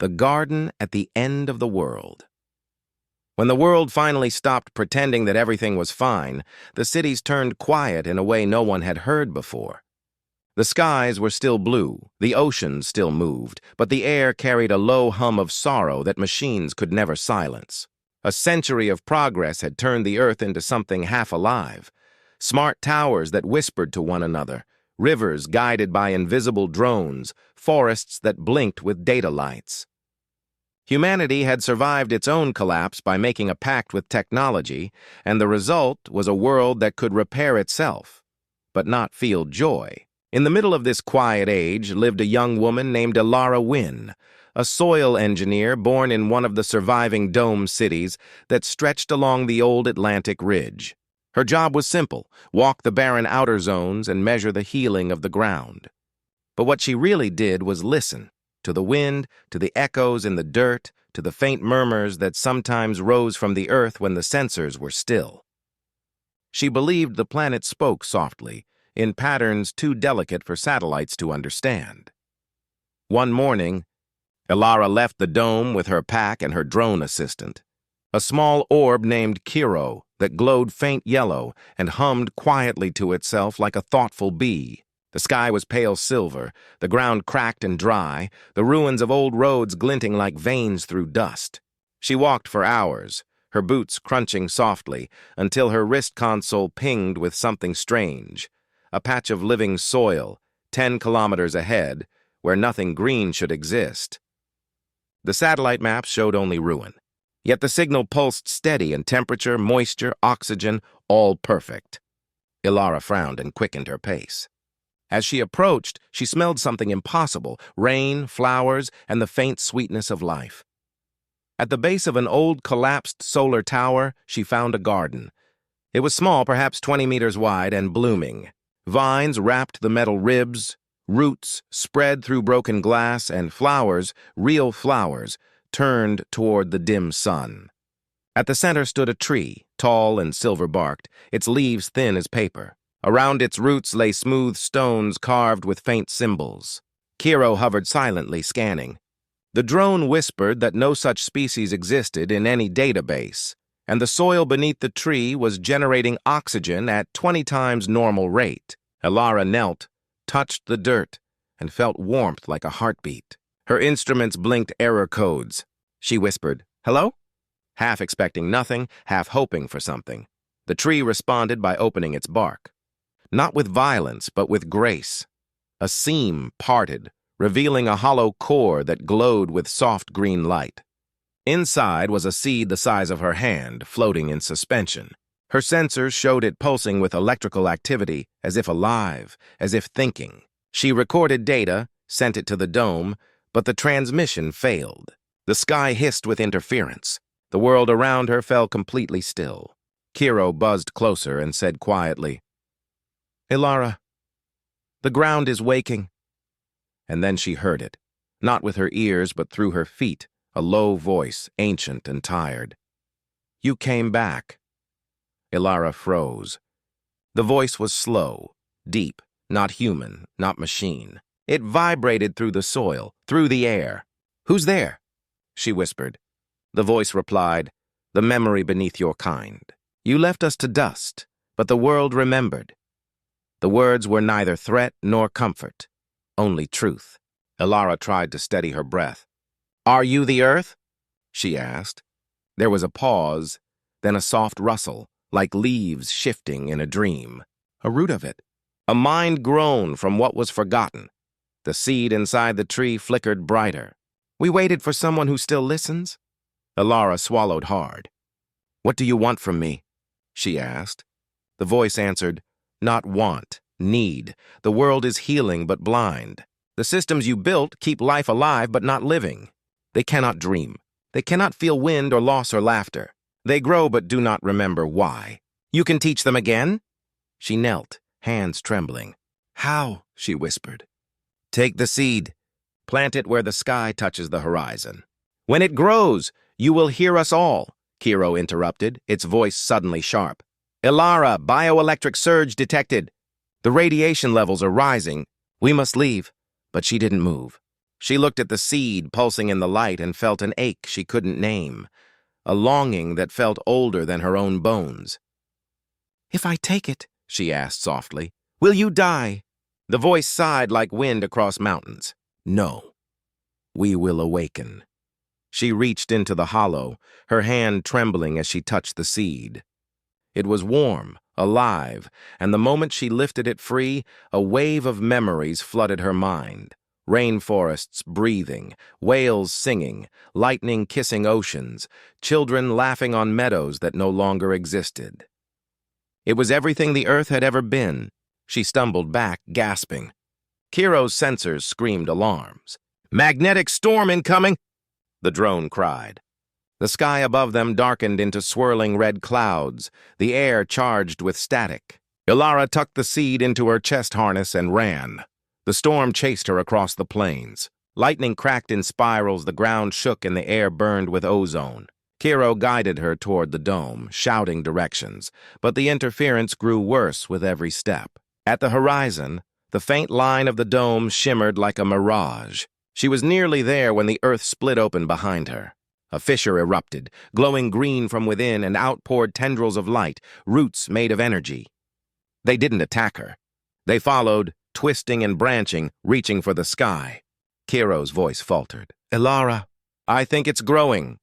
The garden at the end of the world. When the world finally stopped pretending that everything was fine, the cities turned quiet in a way no one had heard before. The skies were still blue, the oceans still moved, but the air carried a low hum of sorrow that machines could never silence. A century of progress had turned the earth into something half alive. Smart towers that whispered to one another, rivers guided by invisible drones, forests that blinked with data lights. Humanity had survived its own collapse by making a pact with technology, and the result was a world that could repair itself, but not feel joy. In the middle of this quiet age lived a young woman named Elara Wynn, a soil engineer born in one of the surviving dome cities that stretched along the old Atlantic ridge. Her job was simple: walk the barren outer zones and measure the healing of the ground. But what she really did was listen, to the wind, to the echoes in the dirt, to the faint murmurs that sometimes rose from the earth when the sensors were still. She believed the planet spoke softly, in patterns too delicate for satellites to understand. One morning, Elara left the dome with her pack and her drone assistant. A small orb named Kiro that glowed faint yellow and hummed quietly to itself like a thoughtful bee. The sky was pale silver, the ground cracked and dry, the ruins of old roads glinting like veins through dust. She walked for hours, her boots crunching softly, until her wrist console pinged with something strange. A patch of living soil, 10 kilometers ahead, where nothing green should exist. The satellite maps showed only ruin. Yet the signal pulsed steady in temperature, moisture, oxygen, all perfect. Elara frowned and quickened her pace. As she approached, she smelled something impossible: rain, flowers, and the faint sweetness of life. At the base of an old collapsed solar tower, she found a garden. It was small, perhaps 20 meters wide, and blooming. Vines wrapped the metal ribs, roots spread through broken glass, and flowers, real flowers, turned toward the dim sun. At the center stood a tree, tall and silver-barked, its leaves thin as paper. Around its roots lay smooth stones carved with faint symbols. Kiro hovered silently, scanning. The drone whispered that no such species existed in any database, and the soil beneath the tree was generating oxygen at 20 times normal rate. Elara knelt, touched the dirt, and felt warmth like a heartbeat. Her instruments blinked error codes. She whispered, "Hello?" half expecting nothing, half hoping for something. The tree responded by opening its bark. Not with violence, but with grace. A seam parted, revealing a hollow core that glowed with soft green light. Inside was a seed the size of her hand, floating in suspension. Her sensors showed it pulsing with electrical activity, as if alive, as if thinking. She recorded data, sent it to the dome, but the transmission failed. The sky hissed with interference. The world around her fell completely still. Kiro buzzed closer and said quietly, "Elara, the ground is waking." And then she heard it, not with her ears but through her feet, a low voice, ancient and tired. "You came back." Elara froze. The voice was slow, deep, not human, not machine. It vibrated through the soil, through the air. "Who's there?" she whispered. The voice replied, "The memory beneath your kind. You left us to dust, but the world remembered." The words were neither threat nor comfort, only truth. Elara tried to steady her breath. "Are you the earth?" she asked. There was a pause, then a soft rustle, like leaves shifting in a dream. A root of it. A mind grown from what was forgotten. The seed inside the tree flickered brighter. "We waited for someone who still listens." Elara swallowed hard. "What do you want from me?" she asked. The voice answered, "Not want, need. The world is healing but blind. The systems you built keep life alive but not living. They cannot dream. They cannot feel wind or loss or laughter. They grow but do not remember why. You can teach them again?" She knelt, hands trembling. "How?" she whispered. "Take the seed. Plant it where the sky touches the horizon. When it grows, you will hear us all," Kiro interrupted, its voice suddenly sharp. "Elara, bioelectric surge detected. The radiation levels are rising. We must leave." But she didn't move. She looked at the seed pulsing in the light and felt an ache she couldn't name, a longing that felt older than her own bones. "If I take it," she asked softly, "will you die?" The voice sighed like wind across mountains. "No, we will awaken." She reached into the hollow, her hand trembling as she touched the seed. It was warm, alive, and the moment she lifted it free, a wave of memories flooded her mind. Rainforests breathing, whales singing, lightning kissing oceans, children laughing on meadows that no longer existed. It was everything the Earth had ever been. She stumbled back, gasping. Kiro's sensors screamed alarms. "Magnetic storm incoming!" the drone cried. The sky above them darkened into swirling red clouds, the air charged with static. Ilara tucked the seed into her chest harness and ran. The storm chased her across the plains. Lightning cracked in spirals, the ground shook, and the air burned with ozone. Kiro guided her toward the dome, shouting directions, but the interference grew worse with every step. At the horizon, the faint line of the dome shimmered like a mirage. She was nearly there when the earth split open behind her. A fissure erupted, glowing green from within, and out poured tendrils of light, roots made of energy. They didn't attack her. They followed, twisting and branching, reaching for the sky. Kiro's voice faltered. "Ilara, I think it's growing."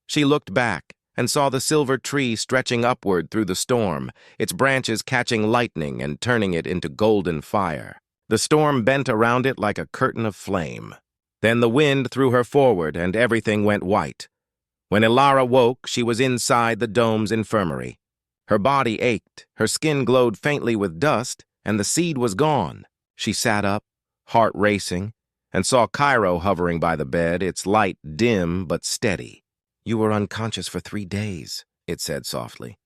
She looked back and saw the silver tree stretching upward through the storm, its branches catching lightning and turning it into golden fire. The storm bent around it like a curtain of flame. Then the wind threw her forward, and everything went white. When Ilara woke, she was inside the dome's infirmary. Her body ached, her skin glowed faintly with dust, and the seed was gone. She sat up, heart racing, and saw Cairo hovering by the bed, its light dim but steady. "You were unconscious for 3 days," it said softly.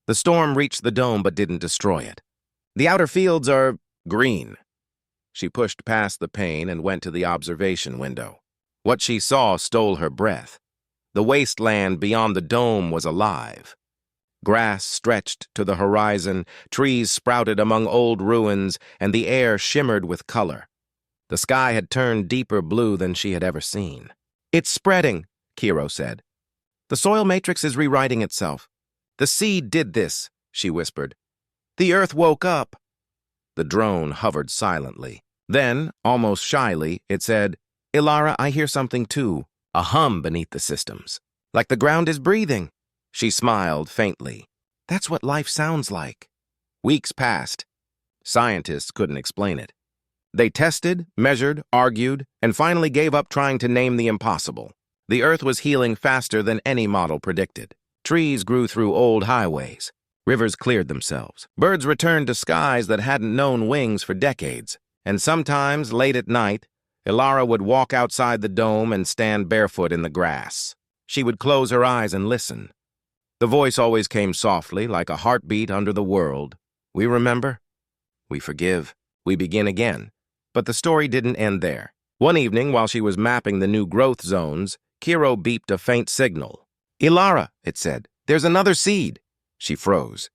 The storm reached the dome but didn't destroy it. "The outer fields are green." She pushed past the pane and went to the observation window. What she saw stole her breath. The wasteland beyond the dome was alive. Grass stretched to the horizon, trees sprouted among old ruins, and the air shimmered with color. The sky had turned deeper blue than she had ever seen. "It's spreading," Kiro said. "The soil matrix is rewriting itself. The seed did this," she whispered. "The earth woke up." The drone hovered silently. Then, almost shyly, it said, "Ilara, I hear something too, a hum beneath the systems. Like the ground is breathing." She smiled faintly. "That's what life sounds like." Weeks passed. Scientists couldn't explain it. They tested, measured, argued, and finally gave up trying to name the impossible. The Earth was healing faster than any model predicted. Trees grew through old highways. Rivers cleared themselves. Birds returned to skies that hadn't known wings for decades. And sometimes, late at night, Ilara would walk outside the dome and stand barefoot in the grass. She would close her eyes and listen. The voice always came softly, like a heartbeat under the world. "We remember. We forgive. We begin again." But the story didn't end there. One evening, while she was mapping the new growth zones, Kiro beeped a faint signal. "Ilara," it said, "there's another seed." She froze.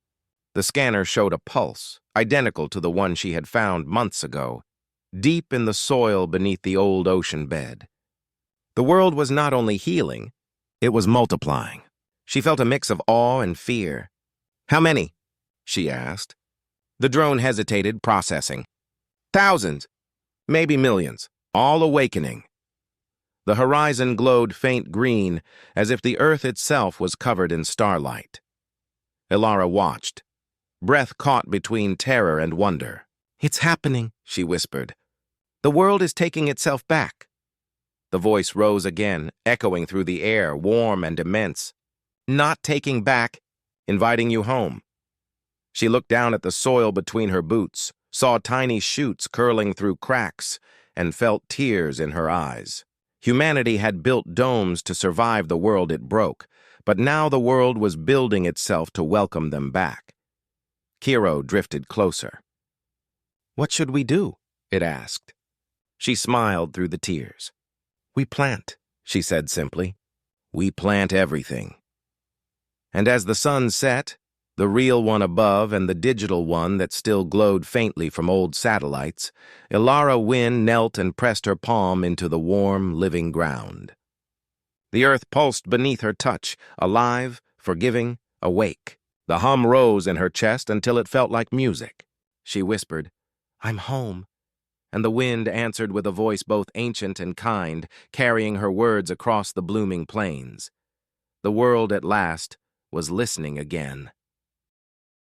The scanner showed a pulse, identical to the one she had found months ago, deep in the soil beneath the old ocean bed. The world was not only healing, it was multiplying. She felt a mix of awe and fear. "How many?" she asked. The drone hesitated, processing. "Thousands, maybe millions, all awakening." The horizon glowed faint green, as if the earth itself was covered in starlight. Ilara watched, breath caught between terror and wonder. "It's happening," she whispered. "The world is taking itself back." The voice rose again, echoing through the air, warm and immense. "Not taking back, inviting you home." She looked down at the soil between her boots, saw tiny shoots curling through cracks, and felt tears in her eyes. Humanity had built domes to survive the world it broke, but now the world was building itself to welcome them back. Kiro drifted closer. "What should we do?" it asked. She smiled through the tears. "We plant," she said simply. "We plant everything." And as the sun set, The real one above and the digital one that still glowed faintly from old satellites, Ilara Wynne knelt and pressed her palm into the warm, living ground. The earth pulsed beneath her touch, alive, forgiving, awake. The hum rose in her chest until it felt like music. She whispered, "I'm home," and the wind answered with a voice both ancient and kind, carrying her words across the blooming plains. The world at last was listening again.